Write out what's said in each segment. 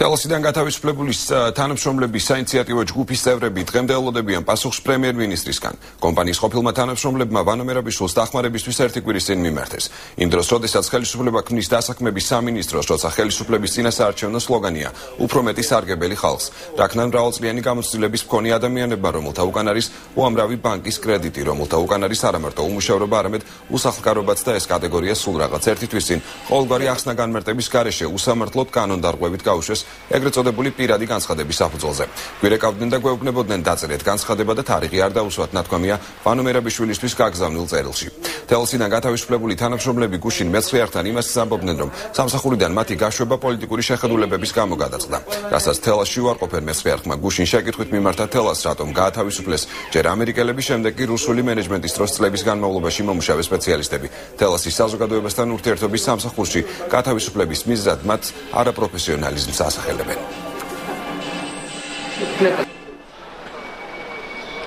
თელოსიდან გათავისუფლებული თანამშრომლების საინიციატივო ჯგუფის წევრები დღემდე ელოდებიან პასუხს პრემიერ-მინისტრისგან. კომპანიის ყოფილმა თანამშრომლებმა ვანო მერაბიშვილს დახმარებისთვის ერთი კვირის წინ მიმართეს. იმ დროს, როდესაც ხელისუფლება ქმნის დასაქმების სამინისტროს, როცა ხელისუფლების წინასაარჩევნო სლოგანია უფრო მეტი სარგებელი ხალხს. რაქნან მრავალწლიანი გამოცდილების მქონე ადამიანებმა, რომელთა უკან არის უამრავი ბანკის კრედიტი, რომელთა უკან არის არამარტო უმუშევრობა, არამედ უსახლკარობაც და ეს კატეგორია სულ რაღაც ერთი თვის წინ ყოველგვარი ახსნა განმარტების გარეშე უსამართლოდ კანონდარღვევით გაუშვეს ეგრეთ წოდებული პირადი განცხადების საფუძველზე. გვირეკავდნენ და გვეუბნებოდნენ დაწერეთ განცხადება და თარიღი არ დაუსვათ, ნათქვამია ვანო მერაბიშვილისთვის გაგზავნილ წერილში. თელოსიდან გათავისუფლებული თანამშრომლები გუშინ მეცხრეახთან იმას ამბობდნენ, რომ სამსახურიდან მათი გაშვება პოლიტიკური შეხედულებების გამო გადაწყდა. რასაც თელასში უარყოფენ მეცხრეახმა გუშინ შეკითხვით მიმართა თელას, რატომ გაათავისუფლეს ჯერ ამერიკელები, შემდეგ კი რუსული მენეჯმენტის დროს წლების განმავლობაში მომუშავე სპეციალისტები. თელასის საზოგადოებასთან ურთიერთობის სამსახურში გათავისუფლების მიზნად მათ არაპროფესიონალიზმს ასახელებენ.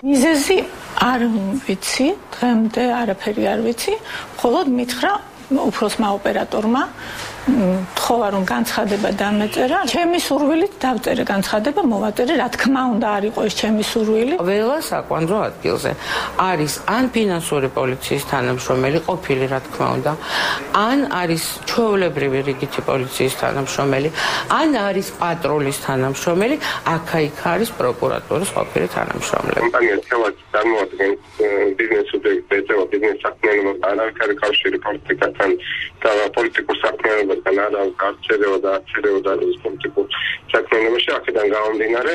მიზეზი არ ვიცი, დღემდე არაფერი არ ვიცი, მხოლოდ მითხრა უფროსმა ოპერატორმა თხოვა რომ განცხადება დამეწერა. ჩემი სურვილით დავწერე განცხადება, მოვაწერე, რა თქმა უნდა არ იყო ეს ჩემი სურვილი. ველა საკვანძო ადგილზე არის ან ფინანსური პოლიციის თანამშრომელი ყოფილი, რა თქმა უნდა, ან არის ჩვეულებრივი რიგითი პოლიციის თანამშრომელი, ან არის პატრულის თანამშრომელი, აქ-იქ არის პროკურატურის ყოფილი თანამშრომელი. კომპანია თელას წარმოადგენს ბიზნეს სუბიექტს, ეწევა ბიზნეს საქმიანობას, არავითარი კავშირი პოლიტიკასთან და პოლიტიკურ საქმიანობასთან არ აქვს არჩევა და არის პოლიტიკურ საქმიანობაში, აქედან გამომდინარე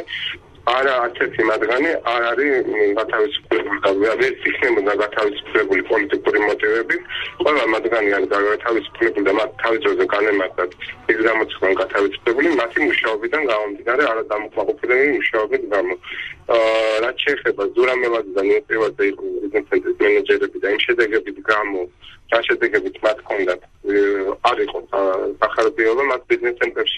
არა არცერთი მათგანი არ არის გათავისუფლებული და ვერ იქნებოდა გათავისუფლებული პოლიტიკური მოტივებით. ყველა მათგანი არის გათავისუფლებული და მათ თავის დროზე განემართათ ის გამოცხადა გათავისუფლებული მათი მუშაობიდან გამომდინარე, არა დამოკმაყოფილებელი მუშაობის გამო. რაც შეეხება ზურამელაძე და ნიუპრივაძე იყო ბიზნეს ცენტრის მენეჯერები და იმ შედეგებით გამო რა შედეგებით მათ ჰქონდათ არ იყო სახარებიობა მათ ბიზნეს ცენტრებში